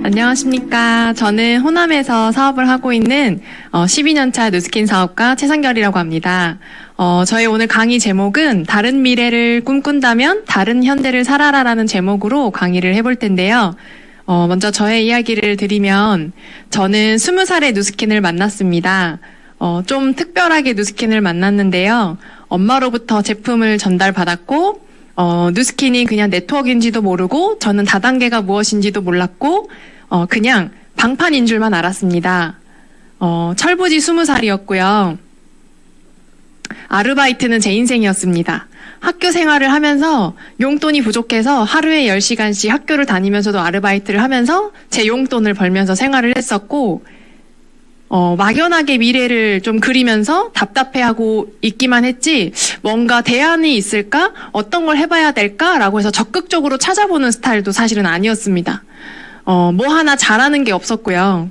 안녕하십니까. 저는 호남에서 사업을 하고 있는 12년차 누스킨 사업가 최상결이라고 합니다. 저희 오늘 강의 제목은 다른 미래를 꿈꾼다면 다른 현대를 살아라라는 제목으로 강의를 해볼 텐데요. 먼저 저의 이야기를 드리면 저는 20살에 누스킨을 만났습니다. 좀 특별하게 누스킨을 만났는데요. 엄마로부터 제품을 전달받았고 누스킨이 그냥 네트워크인지도 모르고 저는 다단계가 무엇인지도 몰랐고 그냥 방판인 줄만 알았습니다. 철부지 20살이었고요. 아르바이트는 제 인생이었습니다. 학교 생활을 하면서 용돈이 부족해서 하루에 10시간씩 학교를 다니면서도 아르바이트를 하면서 제 용돈을 벌면서 생활을 했었고 막연하게 미래를 좀 그리면서 답답해하고 있기만 했지 뭔가 대안이 있을까? 어떤 걸 해봐야 될까?라고 해서 적극적으로 찾아보는 스타일도 사실은 아니었습니다. 뭐 하나 잘하는 게 없었고요.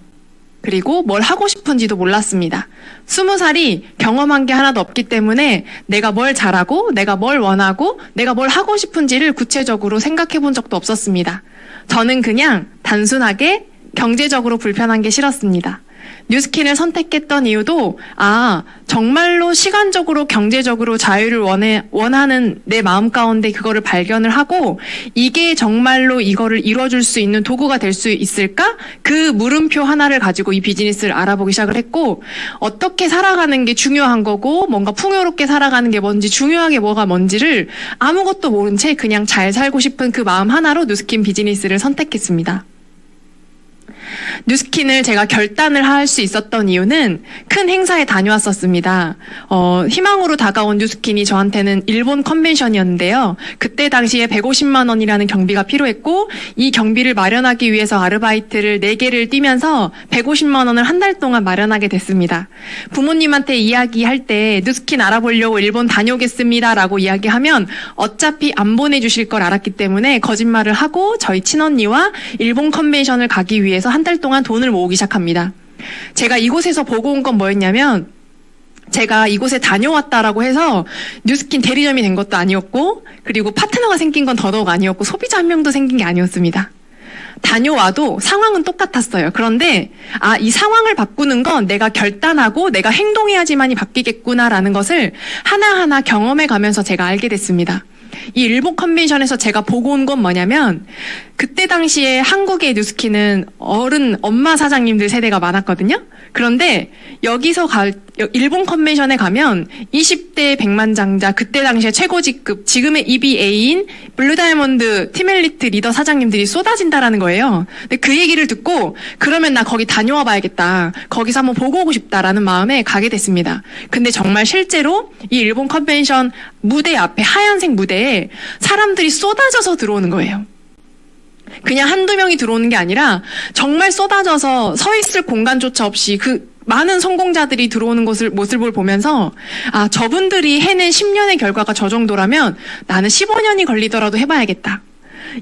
그리고 뭘 하고 싶은지도 몰랐습니다. 20살이 경험한 게 하나도 없기 때문에 내가 뭘 잘하고 내가 뭘 원하고 내가 뭘 하고 싶은지를 구체적으로 생각해 본 적도 없었습니다. 저는 그냥 단순하게 경제적으로 불편한 게 싫었습니다. 뉴스킨을 선택했던 이유도 정말로 시간적으로 경제적으로 자유를 원하는 내 마음 가운데 그거를 발견을 하고 이게 정말로 이거를 이뤄줄 수 있는 도구가 될 수 있을까? 그 물음표 하나를 가지고 이 비즈니스를 알아보기 시작을 했고 어떻게 살아가는 게 중요한 거고 뭔가 풍요롭게 살아가는 게 뭔지 중요하게 뭐가 뭔지를 아무것도 모른 채 그냥 잘 살고 싶은 그 마음 하나로 뉴스킨 비즈니스를 선택했습니다. 뉴스킨을 제가 결단을 할 수 있었던 이유는 큰 행사에 다녀왔었습니다. 희망으로 다가온 뉴스킨이 저한테는 일본 컨벤션이었는데요. 그때 당시에 150만 원이라는 경비가 필요했고 이 경비를 마련하기 위해서 아르바이트를 4개를 뛰면서 150만 원을 한 달 동안 마련하게 됐습니다. 부모님한테 이야기할 때 뉴스킨 알아보려고 일본 다녀오겠습니다 라고 이야기하면 어차피 안 보내주실 걸 알았기 때문에 거짓말을 하고 저희 친언니와 일본 컨벤션을 가기 위해서 한 달 동안 돈을 모으기 시작합니다. 제가 이곳에서 보고 온 건 뭐였냐면 제가 이곳에 다녀왔다라고 해서 뉴스킨 대리점이 된 것도 아니었고 그리고 파트너가 생긴 건 더더욱 아니었고 소비자 한 명도 생긴 게 아니었습니다. 다녀와도 상황은 똑같았어요. 그런데 이 상황을 바꾸는 건 내가 결단하고 내가 행동해야지만이 바뀌겠구나라는 것을 하나하나 경험해 가면서 제가 알게 됐습니다. 이 일본 컨벤션에서 제가 보고 온 건 뭐냐면 그때 당시에 한국의 뉴스킨은 엄마 사장님들 세대가 많았거든요. 그런데 여기서 일본 컨벤션에 가면 20대 백만장자 그때 당시에 최고직급 지금의 EBA인 블루다이아몬드 팀엘리트 리더 사장님들이 쏟아진다라는 거예요. 근데 그 얘기를 듣고 그러면 나 거기 다녀와 봐야겠다. 거기서 한번 보고 오고 싶다라는 마음에 가게 됐습니다. 근데 정말 실제로 이 일본 컨벤션 무대 앞에 하얀색 무대에 사람들이 쏟아져서 들어오는 거예요. 그냥 한두 명이 들어오는 게 아니라 정말 쏟아져서 서 있을 공간조차 없이 그 많은 성공자들이 들어오는 모습을 보면서 저분들이 해낸 10년의 결과가 저 정도라면 나는 15년이 걸리더라도 해봐야겠다.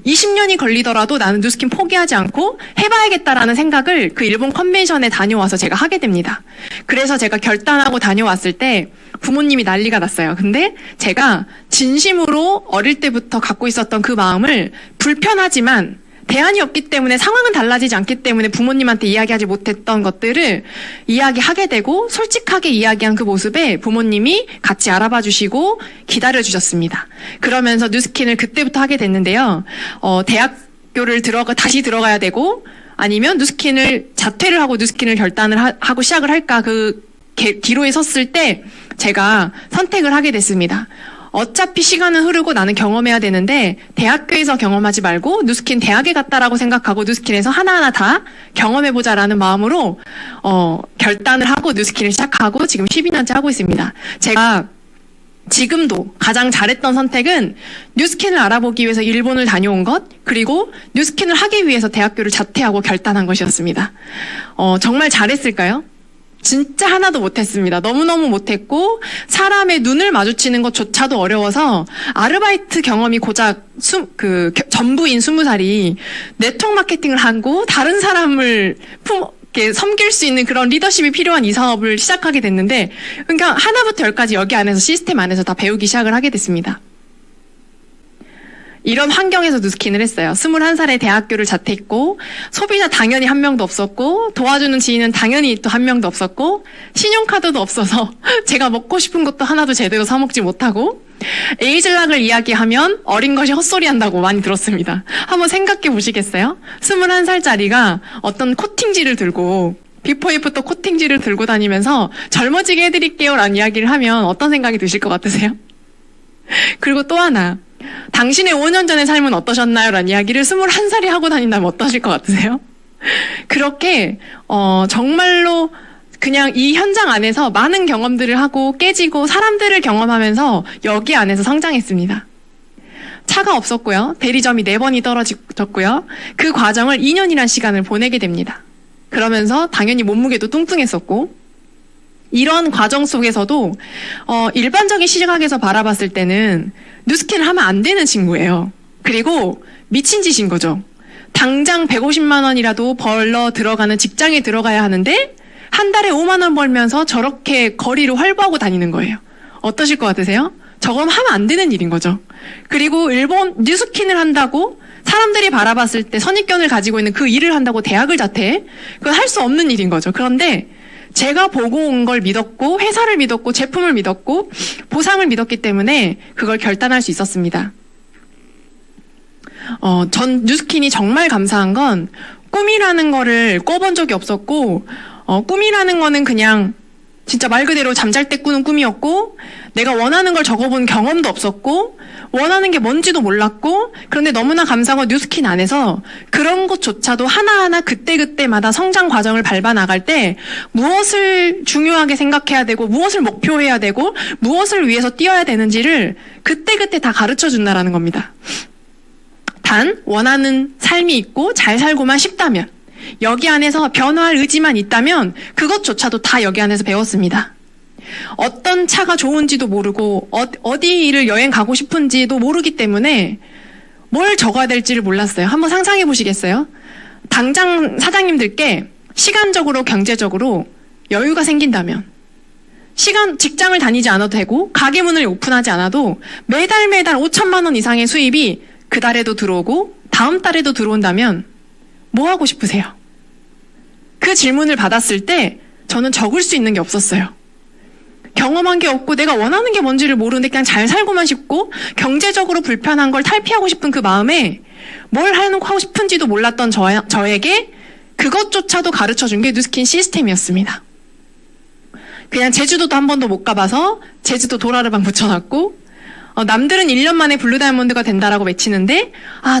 20년이 걸리더라도 나는 뉴스킨 포기하지 않고 해봐야겠다라는 생각을 그 일본 컨벤션에 다녀와서 제가 하게 됩니다. 그래서 제가 결단하고 다녀왔을 때 부모님이 난리가 났어요. 근데 제가 진심으로 어릴 때부터 갖고 있었던 그 마음을 불편하지만 대안이 없기 때문에 상황은 달라지지 않기 때문에 부모님한테 이야기하지 못했던 것들을 이야기하게 되고 솔직하게 이야기한 그 모습에 부모님이 같이 알아봐 주시고 기다려 주셨습니다. 그러면서 뉴스킨을 그때부터 하게 됐는데요. 대학교를 다시 들어가야 되고 아니면 뉴스킨을 자퇴를 하고 뉴스킨을 결단을 하고 시작을 할까 그 기로에 섰을 때 제가 선택을 하게 됐습니다. 어차피 시간은 흐르고 나는 경험해야 되는데 대학교에서 경험하지 말고 뉴스킨 대학에 갔다라고 생각하고 뉴스킨에서 하나하나 다 경험해보자라는 마음으로 결단을 하고 뉴스킨을 시작하고 지금 12년째 하고 있습니다. 제가 지금도 가장 잘했던 선택은 뉴스킨을 알아보기 위해서 일본을 다녀온 것 그리고 뉴스킨을 하기 위해서 대학교를 자퇴하고 결단한 것이었습니다. 정말 잘했을까요? 진짜 하나도 못했습니다. 너무너무 못했고 사람의 눈을 마주치는 것조차도 어려워서 아르바이트 경험이 고작 전부인 20살이 네트워크 마케팅을 하고 다른 사람을 섬길 수 있는 그런 리더십이 필요한 이 사업을 시작하게 됐는데 그러니까 하나부터 열까지 여기 안에서 시스템 안에서 다 배우기 시작을 하게 됐습니다. 이런 환경에서 뉴스킨을 했어요. 21살에 대학교를 자퇴했고, 소비자 당연히 한 명도 없었고, 도와주는 지인은 당연히 또 한 명도 없었고, 신용카드도 없어서 제가 먹고 싶은 것도 하나도 제대로 사 먹지 못하고, 에이즐락을 이야기하면 어린 것이 헛소리 한다고 많이 들었습니다. 한번 생각해 보시겠어요? 21살짜리가 어떤 코팅지를 들고, 비포 애프터 코팅지를 들고 다니면서 젊어지게 해드릴게요 라는 이야기를 하면 어떤 생각이 드실 것 같으세요? 그리고 또 하나, 당신의 5년 전의 삶은 어떠셨나요? 라는 이야기를 21살이 하고 다닌다면 어떠실 것 같으세요? 그렇게 정말로 그냥 이 현장 안에서 많은 경험들을 하고 깨지고 사람들을 경험하면서 여기 안에서 성장했습니다. 차가 없었고요. 대리점이 4번이 떨어졌고요. 그 과정을 2년이란 시간을 보내게 됩니다. 그러면서 당연히 몸무게도 뚱뚱했었고, 이런 과정 속에서도 일반적인 시각에서 바라봤을 때는 뉴스킨을 하면 안 되는 친구예요. 그리고 미친 짓인 거죠. 당장 150만 원이라도 벌러 들어가는 직장에 들어가야 하는데 한 달에 5만 원 벌면서 저렇게 거리를 활보하고 다니는 거예요. 어떠실 것 같으세요? 저건 하면 안 되는 일인 거죠. 그리고 일본 뉴스킨을 한다고 사람들이 바라봤을 때 선입견을 가지고 있는 그 일을 한다고 대학을 자퇴해? 그건 할 수 없는 일인 거죠. 그런데 제가 보고 온 걸 믿었고, 회사를 믿었고, 제품을 믿었고, 보상을 믿었기 때문에 그걸 결단할 수 있었습니다. 전 뉴스킨이 정말 감사한 건 꿈이라는 거를 꿔본 적이 없었고, 꿈이라는 거는 그냥 진짜 말 그대로 잠잘 때 꾸는 꿈이었고, 내가 원하는 걸 적어본 경험도 없었고, 원하는 게 뭔지도 몰랐고, 그런데 너무나 감사한 건 뉴스킨 안에서 그런 것조차도 하나하나 그때그때마다 성장 과정을 밟아 나갈 때 무엇을 중요하게 생각해야 되고, 무엇을 목표해야 되고, 무엇을 위해서 뛰어야 되는지를 그때그때 다 가르쳐 준다라는 겁니다. 단, 원하는 삶이 있고 잘 살고만 싶다면, 여기 안에서 변화할 의지만 있다면 그것조차도 다 여기 안에서 배웠습니다. 어떤 차가 좋은지도 모르고 어디를 여행 가고 싶은지도 모르기 때문에 뭘 적어야 될지를 몰랐어요. 한번 상상해 보시겠어요? 당장 사장님들께 시간적으로 경제적으로 여유가 생긴다면 직장을 다니지 않아도 되고 가게 문을 오픈하지 않아도 매달 5천만 원 이상의 수입이 그 달에도 들어오고 다음 달에도 들어온다면 뭐 하고 싶으세요? 그 질문을 받았을 때 저는 적을 수 있는 게 없었어요. 경험한 게 없고 내가 원하는 게 뭔지를 모르는데 그냥 잘 살고만 싶고 경제적으로 불편한 걸 탈피하고 싶은 그 마음에 뭘 하고 싶은지도 몰랐던 저에게 그것조차도 가르쳐준 게 뉴스킨 시스템이었습니다. 그냥 제주도도 한 번도 못 가봐서 제주도 도라르방 붙여놨고, 남들은 1년 만에 블루다이아몬드가 된다라고 외치는데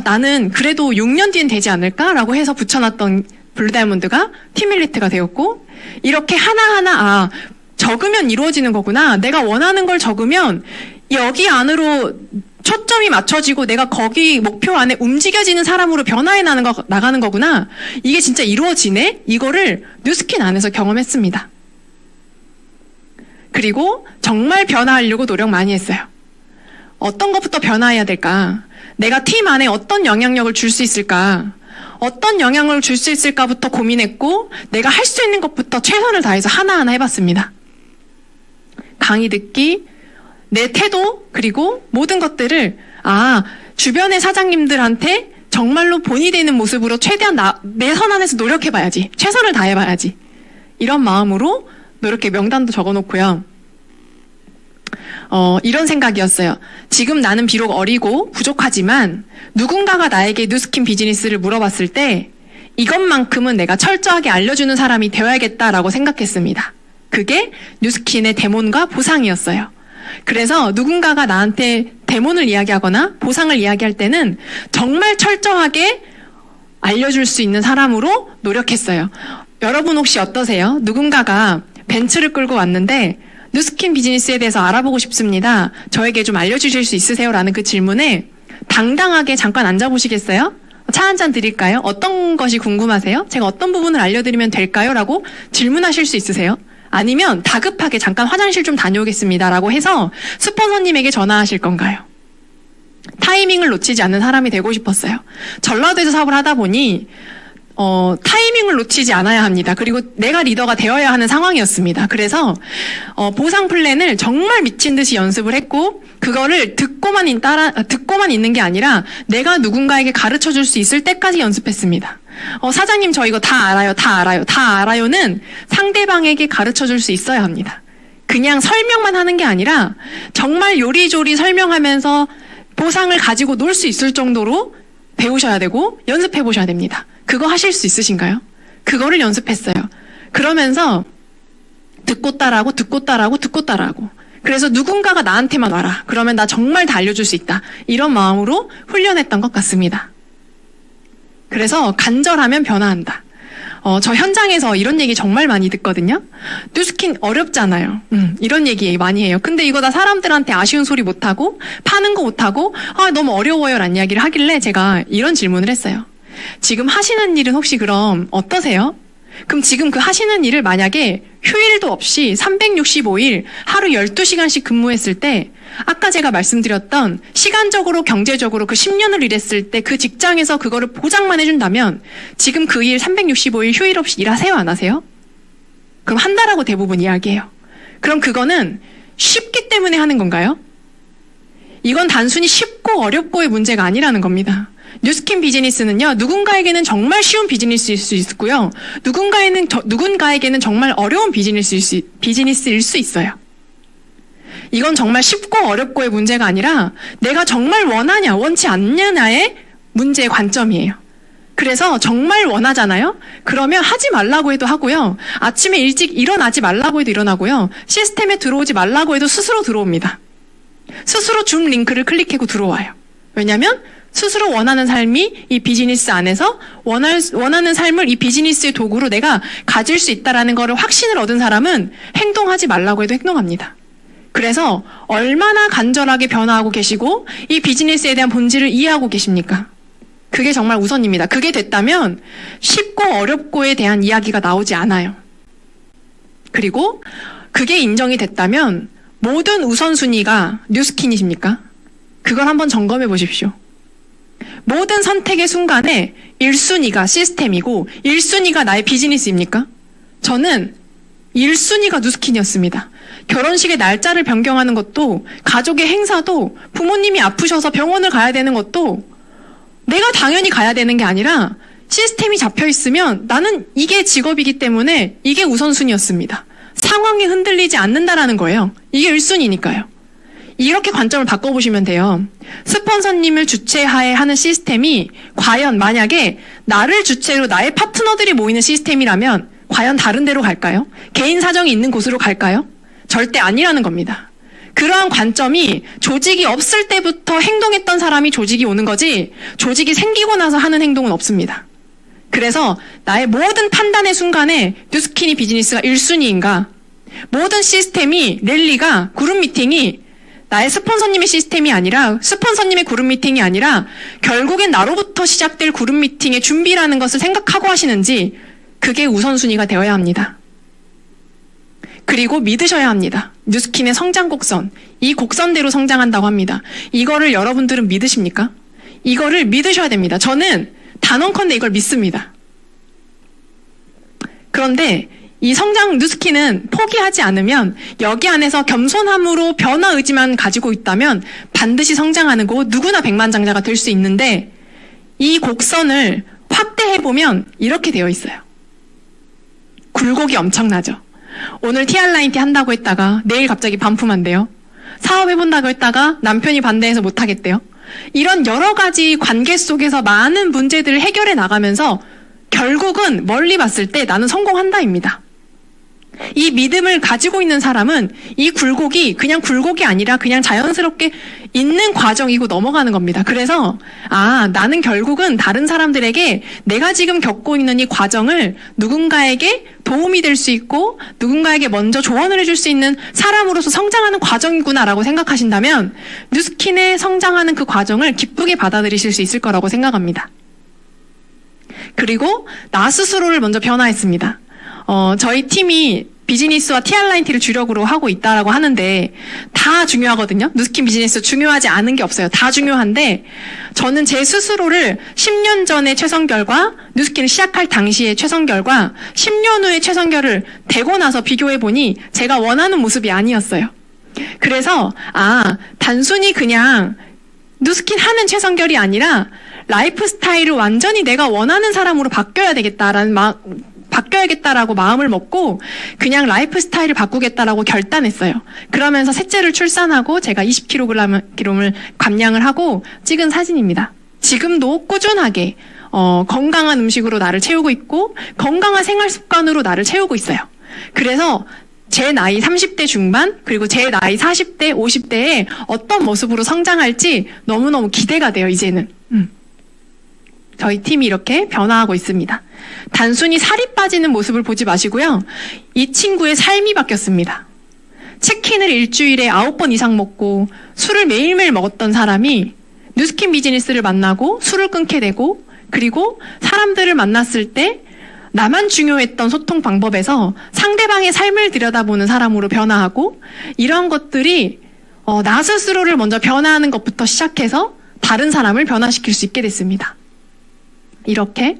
나는 그래도 6년 뒤엔 되지 않을까라고 해서 붙여놨던 블루다이아몬드가 팀일리트가 되었고, 이렇게 하나하나 적으면 이루어지는 거구나. 내가 원하는 걸 적으면 여기 안으로 초점이 맞춰지고 내가 거기 목표 안에 움직여지는 사람으로 변화해 나가는 거구나. 이게 진짜 이루어지네? 이거를 뉴스킨 안에서 경험했습니다. 그리고 정말 변화하려고 노력 많이 했어요. 어떤 것부터 변화해야 될까? 내가 팀 안에 어떤 영향력을 줄 수 있을까? 어떤 영향을 줄 수 있을까부터 고민했고, 내가 할 수 있는 것부터 최선을 다해서 하나하나 해봤습니다. 강의 듣기, 내 태도, 그리고 모든 것들을 주변의 사장님들한테 정말로 본이 되는 모습으로 최대한 내 선 안에서 노력해봐야지. 최선을 다해봐야지. 이런 마음으로 이렇게 명단도 적어놓고요. 이런 생각이었어요. 지금 나는 비록 어리고 부족하지만 누군가가 나에게 뉴스킨 비즈니스를 물어봤을 때 이것만큼은 내가 철저하게 알려주는 사람이 되어야겠다라고 생각했습니다. 그게 뉴스킨의 데몬과 보상이었어요. 그래서 누군가가 나한테 데몬을 이야기하거나 보상을 이야기할 때는 정말 철저하게 알려줄 수 있는 사람으로 노력했어요. 여러분 혹시 어떠세요? 누군가가 벤츠를 끌고 왔는데 뉴스킨 비즈니스에 대해서 알아보고 싶습니다. 저에게 좀 알려주실 수 있으세요? 라는 그 질문에 당당하게 잠깐 앉아보시겠어요? 차 한 잔 드릴까요? 어떤 것이 궁금하세요? 제가 어떤 부분을 알려드리면 될까요? 라고 질문하실 수 있으세요? 아니면 다급하게 잠깐 화장실 좀 다녀오겠습니다. 라고 해서 스폰서님에게 전화하실 건가요? 타이밍을 놓치지 않는 사람이 되고 싶었어요. 전라도에서 사업을 하다 보니 타이밍을 놓치지 않아야 합니다. 그리고 내가 리더가 되어야 하는 상황이었습니다. 그래서 보상 플랜을 정말 미친 듯이 연습을 했고 그거를 듣고만 있는 게 아니라 내가 누군가에게 가르쳐 줄 수 있을 때까지 연습했습니다. 사장님 저 이거 다 알아요는 상대방에게 가르쳐 줄 수 있어야 합니다. 그냥 설명만 하는 게 아니라 정말 요리조리 설명하면서 보상을 가지고 놀 수 있을 정도로 배우셔야 되고 연습해 보셔야 됩니다. 그거 하실 수 있으신가요? 그거를 연습했어요. 그러면서 듣고 따라하고 그래서 누군가가 나한테만 와라. 그러면 나 정말 다 알려줄 수 있다. 이런 마음으로 훈련했던 것 같습니다. 그래서 간절하면 변화한다. 저 현장에서 이런 얘기 정말 많이 듣거든요. 뉴스킨 어렵잖아요. 이런 얘기 많이 해요. 근데 이거 다 사람들한테 아쉬운 소리 못하고 파는 거 못하고 너무 어려워요 라는 이야기를 하길래 제가 이런 질문을 했어요. 지금 하시는 일은 혹시 그럼 어떠세요? 그럼 지금 그 하시는 일을 만약에 휴일도 없이 365일 하루 12시간씩 근무했을 때 아까 제가 말씀드렸던 시간적으로 경제적으로 그 10년을 일했을 때 그 직장에서 그거를 보장만 해준다면 지금 그 일 365일 휴일 없이 일하세요? 안 하세요? 그럼 한다라고 대부분 이야기해요. 그럼 그거는 쉽기 때문에 하는 건가요? 이건 단순히 쉽고 어렵고의 문제가 아니라는 겁니다. 뉴스킨 비즈니스는요, 누군가에게는 정말 쉬운 비즈니스일 수 있고요, 누군가에게는 정말 어려운 비즈니스일 수 있어요. 이건 정말 쉽고 어렵고의 문제가 아니라 내가 정말 원하냐, 원치 않느냐의 문제의 관점이에요. 그래서 정말 원하잖아요? 그러면 하지 말라고 해도 하고요, 아침에 일찍 일어나지 말라고 해도 일어나고요, 시스템에 들어오지 말라고 해도 스스로 들어옵니다. 스스로 줌 링크를 클릭하고 들어와요. 왜냐면 스스로 원하는 삶이 이 비즈니스 안에서 원하는 삶을 이 비즈니스의 도구로 내가 가질 수 있다라는 거를 확신을 얻은 사람은 행동하지 말라고 해도 행동합니다. 그래서 얼마나 간절하게 변화하고 계시고 이 비즈니스에 대한 본질을 이해하고 계십니까? 그게 정말 우선입니다. 그게 됐다면 쉽고 어렵고에 대한 이야기가 나오지 않아요. 그리고 그게 인정이 됐다면 모든 우선순위가 뉴스킨이십니까? 그걸 한번 점검해 보십시오. 모든 선택의 순간에 1순위가 시스템이고 1순위가 나의 비즈니스입니까? 저는 1순위가 뉴스킨이었습니다. 결혼식의 날짜를 변경하는 것도, 가족의 행사도, 부모님이 아프셔서 병원을 가야 되는 것도 내가 당연히 가야 되는 게 아니라 시스템이 잡혀 있으면 나는 이게 직업이기 때문에 이게 우선순위였습니다. 상황이 흔들리지 않는다라는 거예요. 이게 1순위니까요. 이렇게 관점을 바꿔보시면 돼요. 스폰서님을 주체하에 하는 시스템이 과연 만약에 나를 주체로 나의 파트너들이 모이는 시스템이라면 과연 다른 데로 갈까요? 개인 사정이 있는 곳으로 갈까요? 절대 아니라는 겁니다. 그러한 관점이 조직이 없을 때부터 행동했던 사람이 조직이 오는 거지, 조직이 생기고 나서 하는 행동은 없습니다. 그래서 나의 모든 판단의 순간에 뉴스킨이 비즈니스가 1순위인가, 모든 시스템이, 랠리가, 그룹 미팅이 나의 스폰서님의 시스템이 아니라, 스폰서님의 그룹 미팅이 아니라 결국엔 나로부터 시작될 그룹 미팅의 준비라는 것을 생각하고 하시는지, 그게 우선순위가 되어야 합니다. 그리고 믿으셔야 합니다. 뉴스킨의 성장 곡선, 이 곡선대로 성장한다고 합니다. 이거를 여러분들은 믿으십니까? 이거를 믿으셔야 됩니다. 저는 단언컨대 이걸 믿습니다. 그런데 이 성장 뉴스킨은 포기하지 않으면, 여기 안에서 겸손함으로 변화 의지만 가지고 있다면 반드시 성장하는 거, 누구나 백만장자가 될 수 있는데, 이 곡선을 확대해보면 이렇게 되어 있어요. 굴곡이 엄청나죠. 오늘 TR라인티 한다고 했다가 내일 갑자기 반품한대요. 사업해본다고 했다가 남편이 반대해서 못하겠대요. 이런 여러 가지 관계 속에서 많은 문제들을 해결해 나가면서 결국은 멀리 봤을 때 나는 성공한다입니다. 이 믿음을 가지고 있는 사람은 이 굴곡이 그냥 굴곡이 아니라 그냥 자연스럽게 있는 과정이고 넘어가는 겁니다. 그래서 나는 결국은 다른 사람들에게 내가 지금 겪고 있는 이 과정을 누군가에게 도움이 될 수 있고 누군가에게 먼저 조언을 해줄 수 있는 사람으로서 성장하는 과정이구나라고 생각하신다면 뉴스킨의 성장하는 그 과정을 기쁘게 받아들이실 수 있을 거라고 생각합니다. 그리고 나 스스로를 먼저 변화했습니다. 저희 팀이 비즈니스와 TR라인티를 주력으로 하고 있다라고 하는데 다 중요하거든요. 누스킨 비즈니스 중요하지 않은 게 없어요. 다 중요한데 저는 제 스스로를 10년 전의 최성결과 누스킨을 시작할 당시의 최성결과 10년 후의 최성결을 대고 나서 비교해보니 제가 원하는 모습이 아니었어요. 그래서 단순히 그냥 누스킨 하는 최성결이 아니라 라이프 스타일을 완전히 내가 원하는 사람으로 바뀌어야겠다라고 마음을 먹고 그냥 라이프 스타일을 바꾸겠다라고 결단했어요. 그러면서 셋째를 출산하고 제가 20kg을 감량을 하고 찍은 사진입니다. 지금도 꾸준하게 건강한 음식으로 나를 채우고 있고 건강한 생활 습관으로 나를 채우고 있어요. 그래서 제 나이 30대 중반 그리고 제 나이 40대 50대에 어떤 모습으로 성장할지 너무너무 기대가 돼요. 이제는. 저희 팀이 이렇게 변화하고 있습니다. 단순히 살이 빠지는 모습을 보지 마시고요. 이 친구의 삶이 바뀌었습니다. 치킨을 일주일에 9번 이상 먹고 술을 매일매일 먹었던 사람이 누스킨 비즈니스를 만나고 술을 끊게 되고 그리고 사람들을 만났을 때 나만 중요했던 소통 방법에서 상대방의 삶을 들여다보는 사람으로 변화하고 이런 것들이 나 스스로를 먼저 변화하는 것부터 시작해서 다른 사람을 변화시킬 수 있게 됐습니다. 이렇게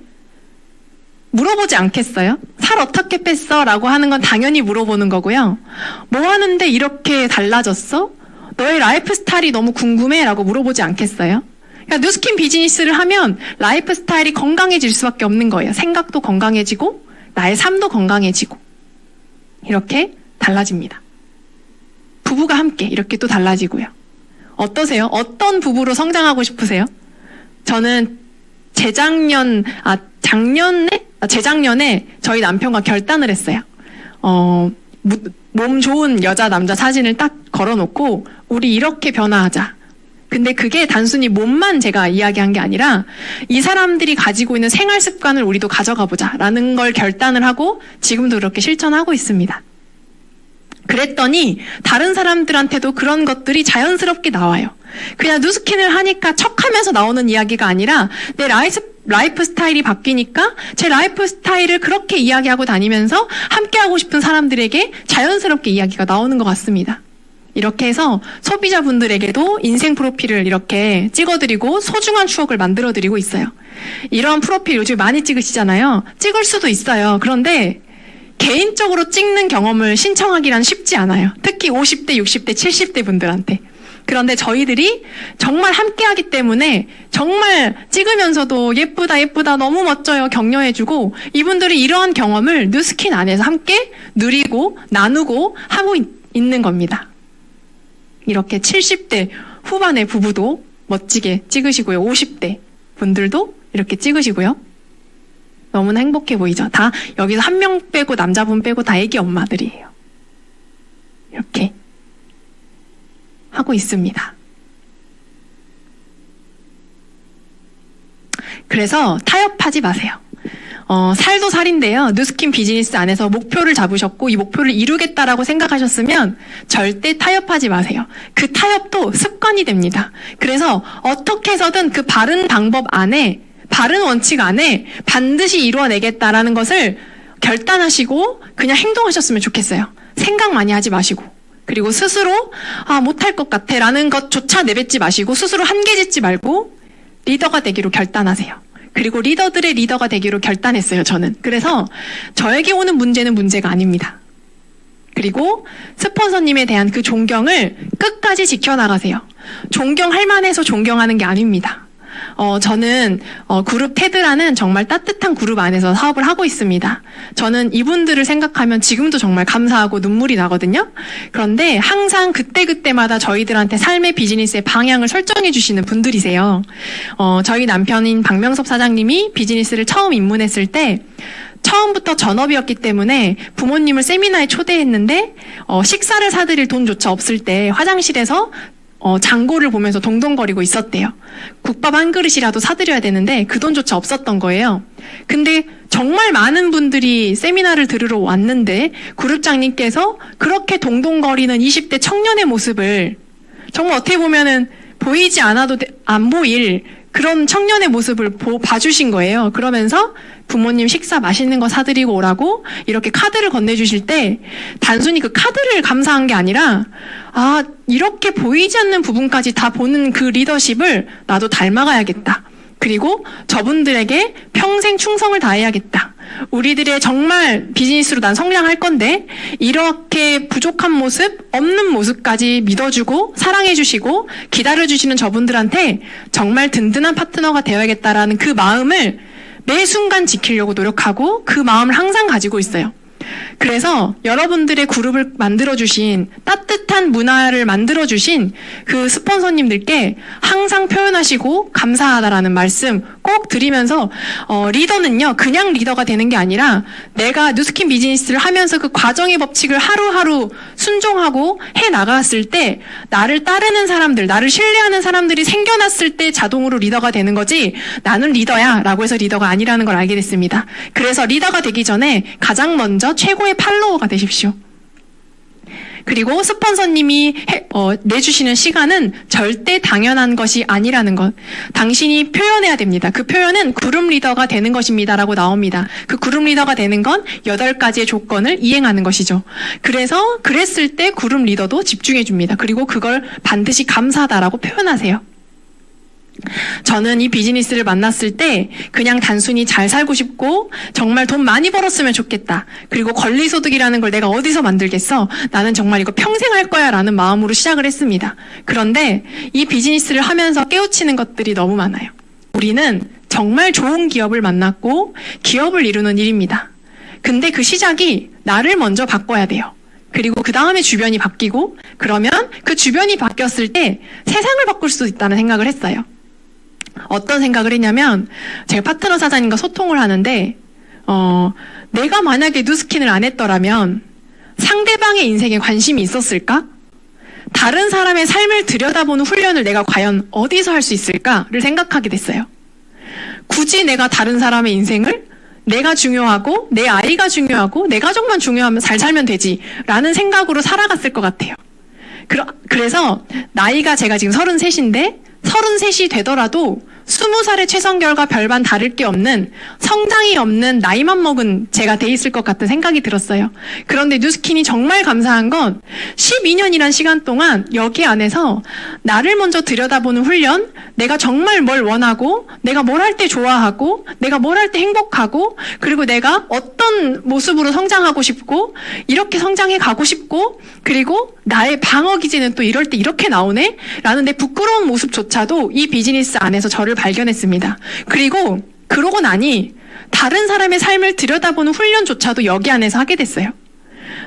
물어보지 않겠어요? 살 어떻게 뺐어? 라고 하는 건 당연히 물어보는 거고요. 뭐 하는데 이렇게 달라졌어? 너의 라이프 스타일이 너무 궁금해? 라고 물어보지 않겠어요? 그러니까 누스킨 비즈니스를 하면 라이프 스타일이 건강해질 수밖에 없는 거예요. 생각도 건강해지고 나의 삶도 건강해지고 이렇게 달라집니다. 부부가 함께 이렇게 또 달라지고요. 어떤 부부로 성장하고 싶으세요? 저는 재작년에 저희 남편과 결단을 했어요. 몸 좋은 여자, 남자 사진을 딱 걸어놓고 우리 이렇게 변화하자. 근데 그게 단순히 몸만 제가 이야기한 게 아니라 이 사람들이 가지고 있는 생활 습관을 우리도 가져가 보자라는 걸 결단을 하고 지금도 그렇게 실천하고 있습니다. 그랬더니 다른 사람들한테도 그런 것들이 자연스럽게 나와요. 그냥 누스킨을 하니까 척하면서 나오는 이야기가 아니라 내 라이프 스타일이 바뀌니까 제 라이프 스타일을 그렇게 이야기하고 다니면서 함께하고 싶은 사람들에게 자연스럽게 이야기가 나오는 것 같습니다. 이렇게 해서 소비자분들에게도 인생 프로필을 이렇게 찍어드리고 소중한 추억을 만들어드리고 있어요. 이런 프로필 요즘 많이 찍으시잖아요. 찍을 수도 있어요. 그런데 개인적으로 찍는 경험을 신청하기란 쉽지 않아요. 특히 50대, 60대, 70대 분들한테. 그런데 저희들이 정말 함께하기 때문에 정말 찍으면서도 예쁘다 너무 멋져요 격려해주고 이분들이 이러한 경험을 누스킨 안에서 함께 누리고 나누고 하고 있는 겁니다. 이렇게 70대 후반의 부부도 멋지게 찍으시고요. 50대 분들도 이렇게 찍으시고요. 너무나 행복해 보이죠? 다 여기서 한 명 빼고 남자분 빼고 다 애기 엄마들이에요. 이렇게 하고 있습니다. 그래서 타협하지 마세요. 살도 살인데요. 누스킨 비즈니스 안에서 목표를 잡으셨고 이 목표를 이루겠다라고 생각하셨으면 절대 타협하지 마세요. 그 타협도 습관이 됩니다. 그래서 어떻게 해서든 그 바른 방법 안에 바른 원칙 안에 반드시 이루어내겠다라는 것을 결단하시고 그냥 행동하셨으면 좋겠어요. 생각 많이 하지 마시고 그리고 스스로 못할 것 같아 라는 것조차 내뱉지 마시고 스스로 한계 짓지 말고 리더가 되기로 결단하세요. 그리고 리더들의 리더가 되기로 결단했어요. 저는. 그래서 저에게 오는 문제는 문제가 아닙니다. 그리고 스폰서님에 대한 그 존경을 끝까지 지켜나가세요. 존경할 만해서 존경하는 게 아닙니다. 저는 그룹 테드라는 정말 따뜻한 그룹 안에서 사업을 하고 있습니다. 저는 이분들을 생각하면 지금도 정말 감사하고 눈물이 나거든요. 그런데 항상 그때그때마다 저희들한테 삶의 비즈니스의 방향을 설정해 주시는 분들이세요. 저희 남편인 박명섭 사장님이 비즈니스를 처음 입문했을 때 처음부터 전업이었기 때문에 부모님을 세미나에 초대했는데 식사를 사드릴 돈조차 없을 때 화장실에서 장고를 보면서 동동거리고 있었대요. 국밥 한 그릇이라도 사드려야 되는데 그 돈조차 없었던 거예요. 근데 정말 많은 분들이 세미나를 들으러 왔는데 그룹장님께서 그렇게 동동거리는 20대 청년의 모습을 정말 어떻게 보면은 보이지 않아도 안 보일 그런 청년의 모습을 봐주신 거예요. 그러면서 부모님 식사 맛있는 거 사드리고 오라고 이렇게 카드를 건네주실 때 단순히 그 카드를 감사한 게 아니라 아, 이렇게 보이지 않는 부분까지 다 보는 그 리더십을 나도 닮아가야겠다. 그리고 저분들에게 평생 충성을 다해야겠다. 우리들의 정말 비즈니스로 난 성장할 건데 이렇게 부족한 모습, 없는 모습까지 믿어주고 사랑해주시고 기다려주시는 저분들한테 정말 든든한 파트너가 되어야겠다라는 그 마음을 매 순간 지키려고 노력하고 그 마음을 항상 가지고 있어요. 그래서 여러분들의 그룹을 만들어주신 따뜻한 문화를 만들어주신 그 스폰서님들께 항상 표현하시고 감사하다라는 말씀 꼭 드리면서 리더는요 그냥 리더가 되는 게 아니라 내가 뉴스킨 비즈니스를 하면서 그 과정의 법칙을 하루하루 순종하고 해나갔을 때 나를 따르는 사람들, 나를 신뢰하는 사람들이 생겨났을 때 자동으로 리더가 되는 거지 나는 리더야 라고 해서 리더가 아니라는 걸 알게 됐습니다. 그래서 리더가 되기 전에 가장 먼저 최고의 팔로워가 되십시오. 그리고 스폰서님이 내주시는 시간은 절대 당연한 것이 아니라는 것. 당신이 표현해야 됩니다. 그 표현은 그룹 리더가 되는 것입니다. 라고 나옵니다. 그 그룹 리더가 되는 건 8가지의 조건을 이행하는 것이죠. 그래서 그랬을 때 그룹 리더도 집중해 줍니다. 그리고 그걸 반드시 감사하다라고 표현하세요. 저는 이 비즈니스를 만났을 때 그냥 단순히 잘 살고 싶고 정말 돈 많이 벌었으면 좋겠다. 그리고 권리소득이라는 걸 내가 어디서 만들겠어? 나는 정말 이거 평생 할 거야 라는 마음으로 시작을 했습니다. 그런데 이 비즈니스를 하면서 깨우치는 것들이 너무 많아요. 우리는 정말 좋은 기업을 만났고 기업을 이루는 일입니다. 근데 그 시작이 나를 먼저 바꿔야 돼요. 그리고 그 다음에 주변이 바뀌고 그러면 그 주변이 바뀌었을 때 세상을 바꿀 수 있다는 생각을 했어요. 어떤 생각을 했냐면 제가 파트너 사장님과 소통을 하는데 내가 만약에 뉴스킨을 안 했더라면 상대방의 인생에 관심이 있었을까? 다른 사람의 삶을 들여다보는 훈련을 내가 과연 어디서 할 수 있을까를 생각하게 됐어요. 굳이 내가 다른 사람의 인생을 내가 중요하고 내 아이가 중요하고 내 가족만 중요하면 잘 살면 되지 라는 생각으로 살아갔을 것 같아요. 그래서 나이가 제가 지금 33인데 33이 되더라도 20살의 최성결과 별반 다를 게 없는 성장이 없는 나이만 먹은 제가 돼 있을 것 같은 생각이 들었어요. 그런데 뉴스킨이 정말 감사한 건 12년이란 시간 동안 여기 안에서 나를 먼저 들여다보는 훈련, 내가 정말 뭘 원하고 내가 뭘 할 때 좋아하고 내가 뭘 할 때 행복하고 그리고 내가 어떤 모습으로 성장하고 싶고 이렇게 성장해 가고 싶고 그리고 나의 방어 기제는 또 이럴 때 이렇게 나오네? 라는 내 부끄러운 모습조차도 이 비즈니스 안에서 저를 발견했습니다. 그리고 그러고 나니 다른 사람의 삶을 들여다보는 훈련조차도 여기 안에서 하게 됐어요.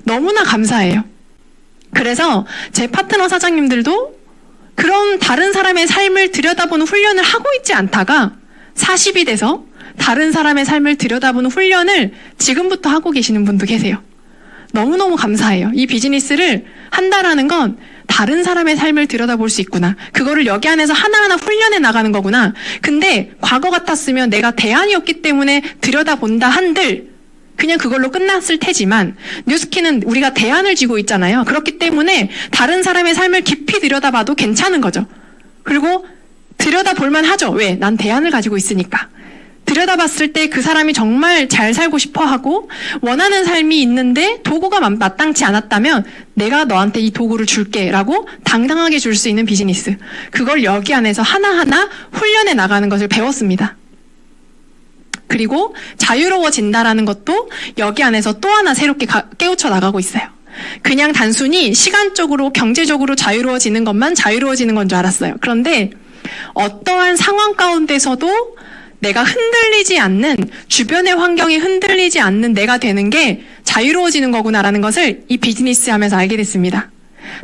너무나 감사해요. 그래서 제 파트너 사장님들도 그런 다른 사람의 삶을 들여다보는 훈련을 하고 있지 않다가 40이 돼서 다른 사람의 삶을 들여다보는 훈련을 지금부터 하고 계시는 분도 계세요. 너무너무 감사해요. 이 비즈니스를 한다라는 건 다른 사람의 삶을 들여다볼 수 있구나. 그거를 여기 안에서 하나하나 훈련해 나가는 거구나. 근데 과거 같았으면 내가 대안이었기 때문에 들여다본다 한들 그냥 그걸로 끝났을 테지만 뉴스킨은 우리가 대안을 쥐고 있잖아요. 그렇기 때문에 다른 사람의 삶을 깊이 들여다봐도 괜찮은 거죠. 그리고 들여다볼만 하죠. 왜? 난 대안을 가지고 있으니까. 들여다봤을 때 그 사람이 정말 잘 살고 싶어 하고 원하는 삶이 있는데 도구가 마땅치 않았다면 내가 너한테 이 도구를 줄게 라고 당당하게 줄 수 있는 비즈니스. 그걸 여기 안에서 하나하나 훈련해 나가는 것을 배웠습니다. 그리고 자유로워진다라는 것도 여기 안에서 또 하나 새롭게 깨우쳐 나가고 있어요. 그냥 단순히 시간적으로 경제적으로 자유로워지는 것만 자유로워지는 건 줄 알았어요. 그런데 어떠한 상황 가운데서도 내가 흔들리지 않는, 주변의 환경이 흔들리지 않는 내가 되는 게 자유로워지는 거구나라는 것을 이 비즈니스 하면서 알게 됐습니다.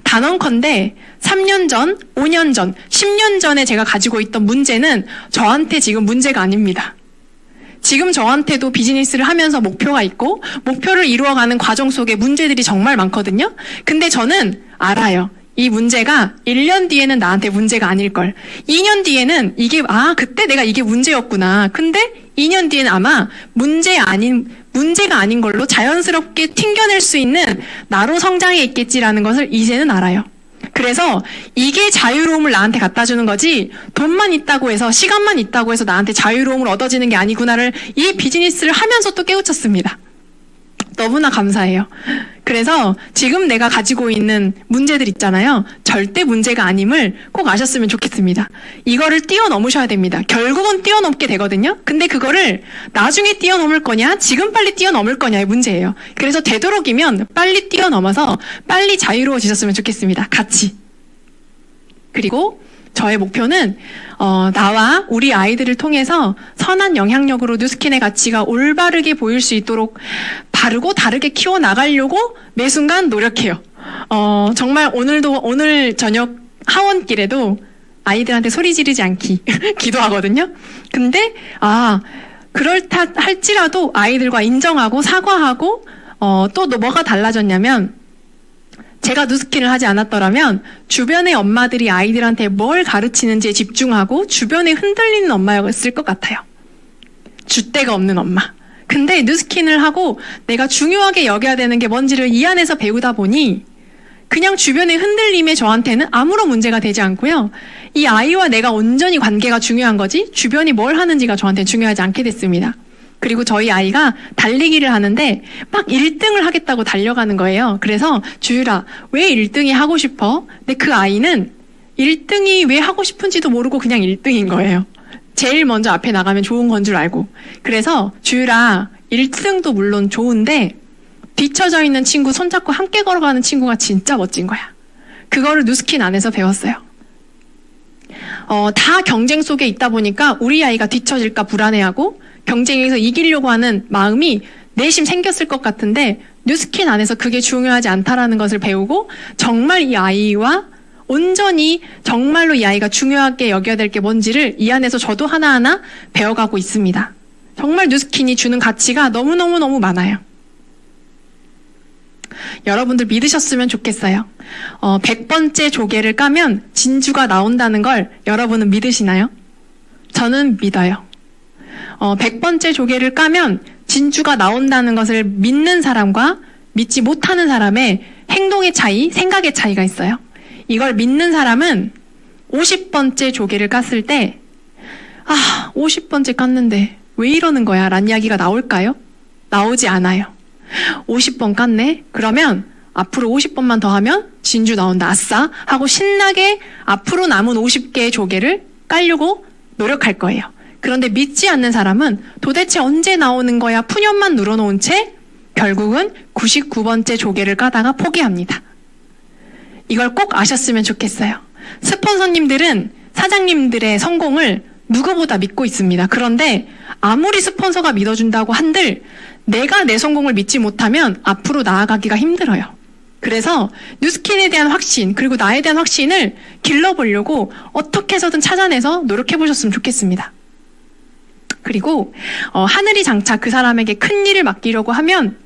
단언컨대 3년 전, 5년 전, 10년 전에 제가 가지고 있던 문제는 저한테 지금 문제가 아닙니다. 지금 저한테도 비즈니스를 하면서 목표가 있고 목표를 이루어가는 과정 속에 문제들이 정말 많거든요. 근데 저는 알아요. 이 문제가 1년 뒤에는 나한테 문제가 아닐걸. 2년 뒤에는 이게 그때 내가 이게 문제였구나. 근데 2년 뒤에는 아마 문제가 아닌 걸로 자연스럽게 튕겨낼 수 있는 나로 성장해 있겠지라는 것을 이제는 알아요. 그래서 이게 자유로움을 나한테 갖다 주는 거지, 돈만 있다고 해서, 시간만 있다고 해서 나한테 자유로움을 얻어지는 게 아니구나를 이 비즈니스를 하면서 또 깨우쳤습니다. 너무나 감사해요. 그래서 지금 내가 가지고 있는 문제들 있잖아요. 절대 문제가 아님을 꼭 아셨으면 좋겠습니다. 이거를 뛰어넘으셔야 됩니다. 결국은 뛰어넘게 되거든요. 근데 그거를 나중에 뛰어넘을 거냐, 지금 빨리 뛰어넘을 거냐의 문제예요. 그래서 되도록이면 빨리 뛰어넘어서 빨리 자유로워지셨으면 좋겠습니다. 같이. 그리고 저의 목표는 나와 우리 아이들을 통해서 선한 영향력으로 뉴스킨의 가치가 올바르게 보일 수 있도록 바르고 다르게 키워나가려고 매 순간 노력해요. 정말 오늘 저녁 하원길에도 아이들한테 소리 지르지 않기 기도하거든요. 근데 그럴듯 할지라도 아이들과 인정하고 사과하고 또 뭐가 달라졌냐면, 제가 뉴스킨을 하지 않았더라면 주변의 엄마들이 아이들한테 뭘 가르치는지에 집중하고 주변에 흔들리는 엄마였을 것 같아요. 줏대가 없는 엄마. 근데 뉴스킨을 하고 내가 중요하게 여겨야 되는 게 뭔지를 이 안에서 배우다 보니 그냥 주변의 흔들림에 저한테는 아무런 문제가 되지 않고요. 이 아이와 내가 온전히 관계가 중요한 거지 주변이 뭘 하는지가 저한테 중요하지 않게 됐습니다. 그리고 저희 아이가 달리기를 하는데 막 1등을 하겠다고 달려가는 거예요. 그래서 주율아, 왜 1등이 하고 싶어? 근데 그 아이는 1등이 왜 하고 싶은지도 모르고 그냥 1등인 거예요. 제일 먼저 앞에 나가면 좋은 건 줄 알고. 그래서 주율아, 1등도 물론 좋은데 뒤처져 있는 친구 손잡고 함께 걸어가는 친구가 진짜 멋진 거야. 그거를 뉴스킨 안에서 배웠어요. 다 경쟁 속에 있다 보니까 우리 아이가 뒤처질까 불안해하고 경쟁에서 이기려고 하는 마음이 내심 생겼을 것 같은데, 뉴스킨 안에서 그게 중요하지 않다라는 것을 배우고 정말 이 아이와 온전히 정말로 이 아이가 중요하게 여겨야 될 게 뭔지를 이 안에서 저도 하나하나 배워가고 있습니다. 정말 뉴스킨이 주는 가치가 너무너무너무 많아요. 여러분들 믿으셨으면 좋겠어요. 100번째 조개를 까면 진주가 나온다는 걸 여러분은 믿으시나요? 저는 믿어요. 100번째 조개를 까면 진주가 나온다는 것을 믿는 사람과 믿지 못하는 사람의 행동의 차이, 생각의 차이가 있어요. 이걸 믿는 사람은 50번째 조개를 깠을 때 50번째 깠는데 왜 이러는 거야? 라는 이야기가 나올까요? 나오지 않아요. 50번 깠네? 그러면 앞으로 50번만 더 하면 진주 나온다. 아싸! 하고 신나게 앞으로 남은 50개의 조개를 깔려고 노력할 거예요. 그런데 믿지 않는 사람은 도대체 언제 나오는 거야 푸념만 눌러놓은 채 결국은 99번째 조개를 까다가 포기합니다. 이걸 꼭 아셨으면 좋겠어요. 스폰서님들은 사장님들의 성공을 누구보다 믿고 있습니다. 그런데 아무리 스폰서가 믿어준다고 한들 내가 내 성공을 믿지 못하면 앞으로 나아가기가 힘들어요. 그래서 뉴스킨에 대한 확신, 그리고 나에 대한 확신을 길러보려고 어떻게 해서든 찾아내서 노력해보셨으면 좋겠습니다. 그리고 하늘이 장차 그 사람에게 큰 일을 맡기려고 하면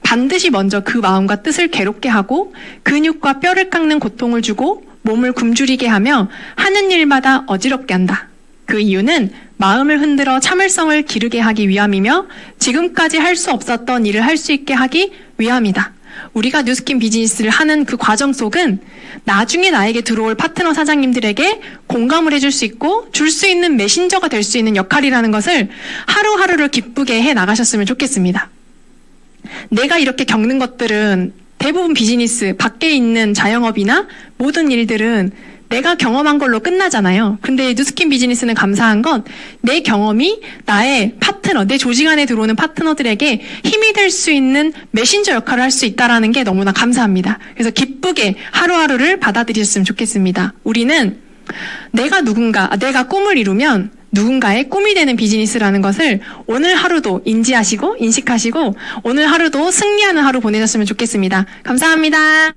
반드시 먼저 그 마음과 뜻을 괴롭게 하고 근육과 뼈를 깎는 고통을 주고 몸을 굶주리게 하며 하는 일마다 어지럽게 한다. 그 이유는 마음을 흔들어 참을성을 기르게 하기 위함이며 지금까지 할 수 없었던 일을 할 수 있게 하기 위함이다. 우리가 뉴스킨 비즈니스를 하는 그 과정 속은 나중에 나에게 들어올 파트너 사장님들에게 공감을 해줄 수 있고 줄 수 있는 메신저가 될 수 있는 역할이라는 것을 하루하루를 기쁘게 해 나가셨으면 좋겠습니다. 내가 이렇게 겪는 것들은 대부분 비즈니스, 밖에 있는 자영업이나 모든 일들은 내가 경험한 걸로 끝나잖아요. 근데 뉴스킨 비즈니스는 감사한 건 내 경험이 나의 파트너, 내 조직 안에 들어오는 파트너들에게 힘이 될 수 있는 메신저 역할을 할 수 있다는 게 너무나 감사합니다. 그래서 기쁘게 하루하루를 받아들이셨으면 좋겠습니다. 우리는 내가 꿈을 이루면 누군가의 꿈이 되는 비즈니스라는 것을 오늘 하루도 인지하시고 인식하시고 오늘 하루도 승리하는 하루 보내셨으면 좋겠습니다. 감사합니다.